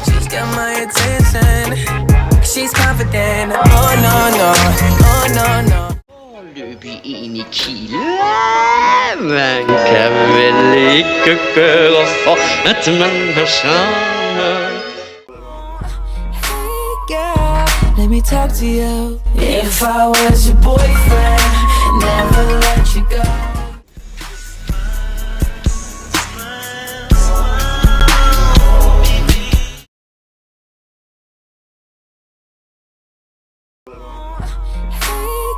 She's got my attention. She's confident. Oh no no, oh no no. Løb i en i Chile. Man kan vel ikke gøre for, at man har sammen. Hey girl, let me talk to you. If I was your boyfriend, never let you go.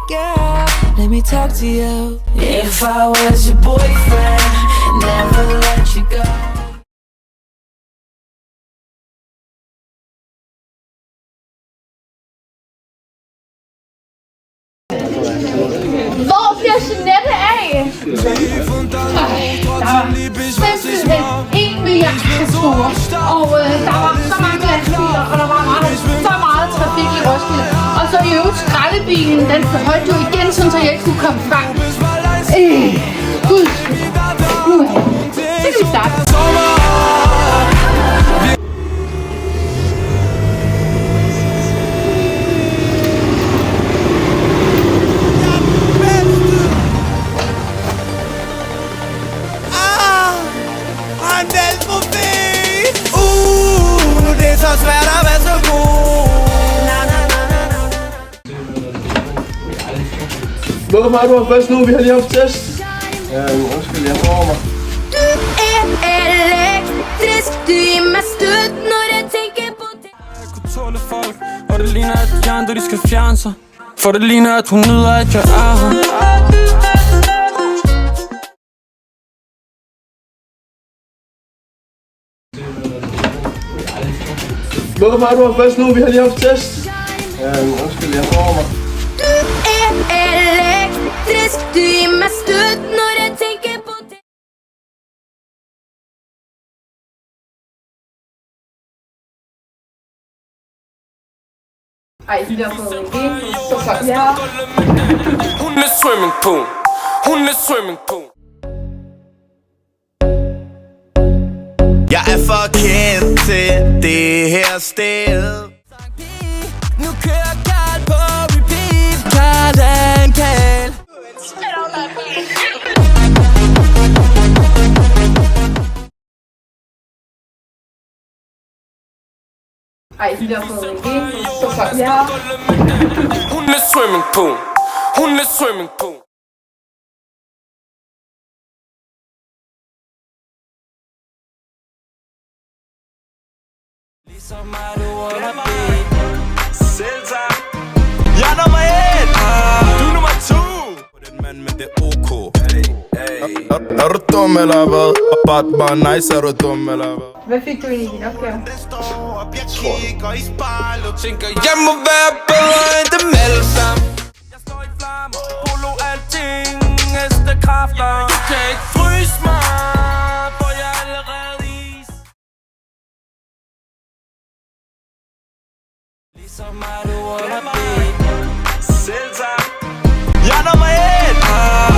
Girl, let me talk to you. If I was your boyfriend, never let you go. Hvor bliver Jeanette af? Der var simpelthen 1 milliard personer, og der var så mange lastbiler, og der var så meget trafik i Roskilde. Og så i øvrigt skraldebilen, den holdt jo igen, så jeg ikke kunne komme frem. Gud, det kan vi starte. Det er så svært at være så god. Hvorfor er du her først nu? Vi har lige haft test. Ja, undskyld, jeg får mig. Du er elektrisk, du giver mig stød, når jeg tænker på det. Jeg kunne tåle folk, og det ligner, at de andre, de skal fjerne sig. For det ligner, at hun nyder, at jeg er her. Hvorfor er du her først nu? Vi har lige haft test. Ja, undskyld, jeg får mig. Du er elektrisk, du giver mig stød, når jeg tænker på det. Ej, de der på igen. Så godt. Ja. Hun er swimming pool. Hun er swimming pool. Jeg er for kendt til det her sted. Nu kører Karl på repeat. Karl er en Karl. Ej, de der på igen. Så godt. Ja. Hun er swimming pool. Hun er swimming pool. Ligesom mig, du wanna be. Selv tak. Jeg er nummer 1. Du er nummer 2. Den mand med det OK. Er du dum eller hvad? Bare nice, er du dum eller hvad? Hvad fik du egentlig i din opgave? Jeg kigger i spejlet og Tænker, jeg må være bedre end dem alle sammen. Jeg står i flammer, polo alting, hestekræfter. Du kan ikke fryse mig, for jeg er allerede is. Ligesom mig, du wanna be. selv tak. Jeg er nummer 1.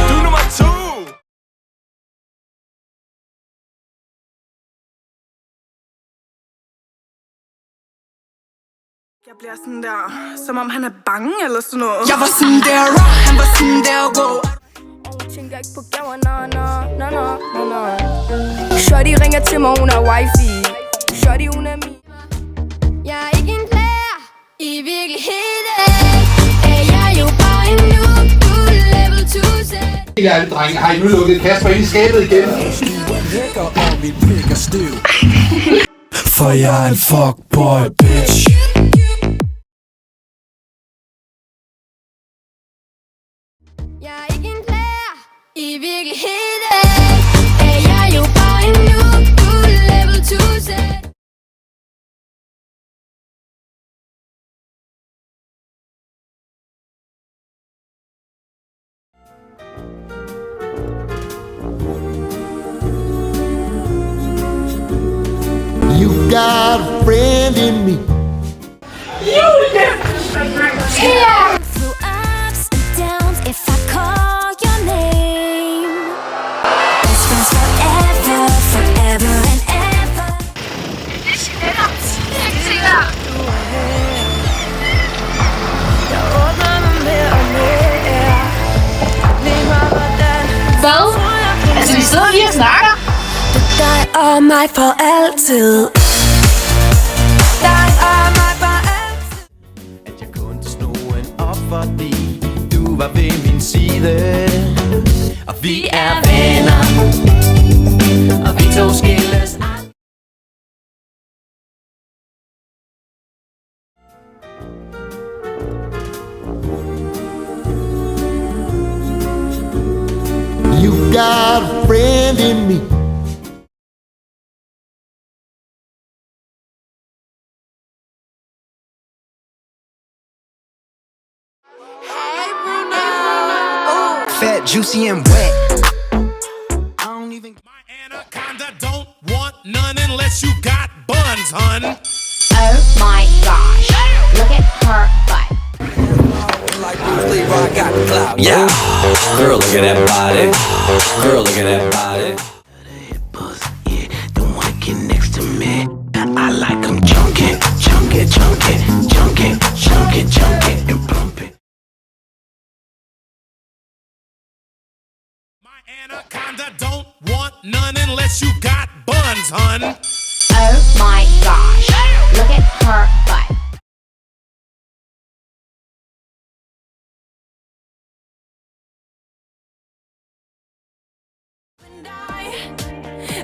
Du er nummer 2. Jeg bliver sådan der, som om han er bange eller sådan noget. Jeg var sådan der raw, han var sådan der raw. Tænker ikke på gaver, no. Shorty ringer til mig, hun er wifi. Shorty, hun er min. Jeg er ikke en player, i virkeligheden er jeg jo bare en noob, du level 2 set. Helt ærligt, drenge. Har I nu lukket Kasper ind i skabet igen? For jeg er en fuckboy, bitch. Jeg er ikke en player, i virkeligheden er jeg jo bare en noob, du level 2 set. You got a friend in me. Yeah. Through ups and downs, if I call your name, best friends forever, forever and ever. og mig for altid. Dig og mig for altid. At jeg kun slog en op, fordi du var ved min side. Og vi er venner, og vi to skilles aldrig. You got a friend in me. Fat, juicy, and wet. My anaconda don't want none unless you got buns, hun. Oh my gosh. Look at her butt. Yeah. Girl, look at that body. Girl, look at that body. Yeah, don't wanna get next to me. I like them chunky, chunky, chunky, chunky, chunky, chunky, and plump it. My anaconda don't want none unless you got buns, hun. Oh my gosh. Look at her butt.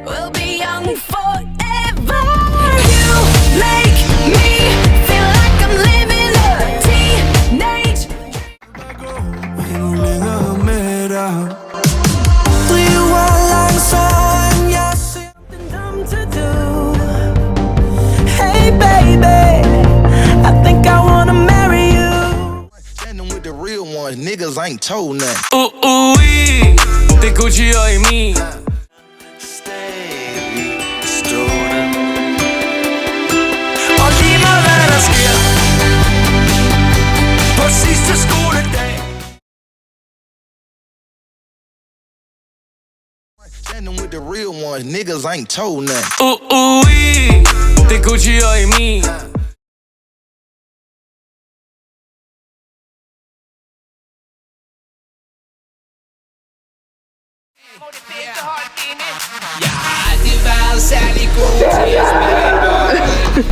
We'll be young forever. You make me feel like I'm living a teenage Endnu længere med dig. Driver langsomt, jeg ser dumb to do. Hey baby, I think I wanna marry you. Standing with the real ones, niggas ain't told nothing. Det er Gucci og Emil. Og lige meget hvad der sker på sidste skoledag. Standing with the real ones, niggas ain't told nothing. Det er Gucci og Emil. Jeg har aldrig været særlig god til at spille bold.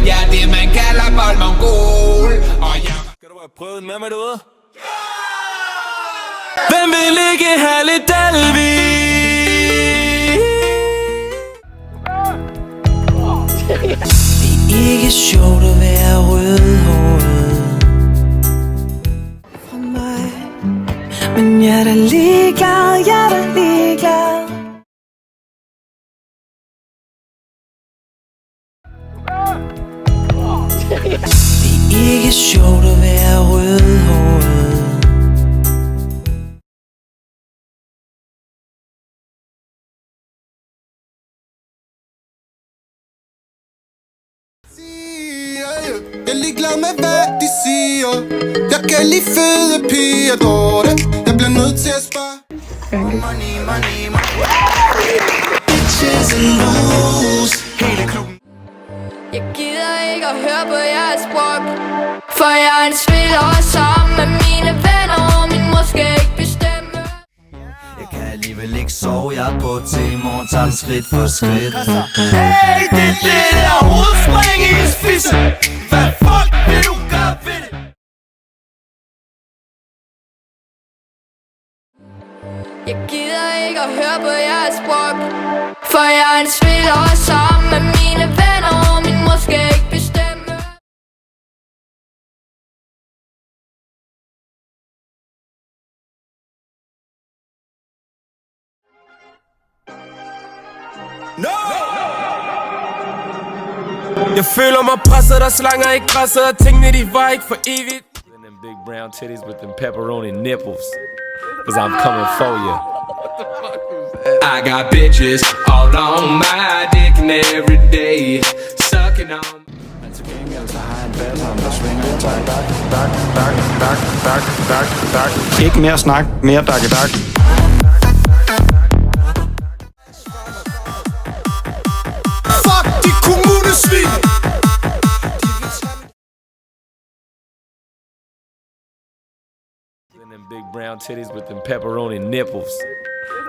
Jeg er det man kalder boldmongol. Og jeg... Skal du have prøvet med mig derude? Hvem vil ikke have lidt Dalvig? Det er ikke sjovt at være rødhåret for mig. Men jeg er da ligeglad, jeg er da ligeglad. Det er ikke sjovt at være rødhåret. Jeg er ligeglad med hvad de siger. Jeg kan lide fede piger, Dorte. Jeg bliver nødt til at spare. Money, money, money. Bitches and loose. Hele klubben. Jeg gider ikke at høre på jeres brok, for jeg er en spiller sammen med mine venner, og min mor skal ikke bestemme. Jeg kan alligevel ikke sove, jeg er på til i morgen, tager det skridt for skridt. Hey, det der hovedspring i en fisse. Hvad fuck vil du gøre ved det? Jeg gider ikke at høre på jeres brok, for jeg er en spiller sammen med mine venner, og min mor skal ikke bestemme. No! Jeg føler mig presset, der slanger ikke græsset, og tingene de var ikke for evigt. And them big brown titties with them pepperoni nipples, cause I'm coming for you. I got bitches all on my dick and every day, sucking on. Men til gengæld så har jeg en bassarm, der svinger lidt dak, dak, dak, dak, dak, dak, dak, dak. Ikke mere snak, mere dak, dak. Fuck de kommunesvin. And them big brown titties with them pepperoni nipples,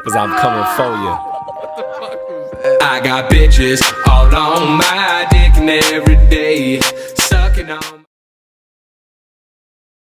cause I'm coming for you. I got bitches all on my dick and every day sucking on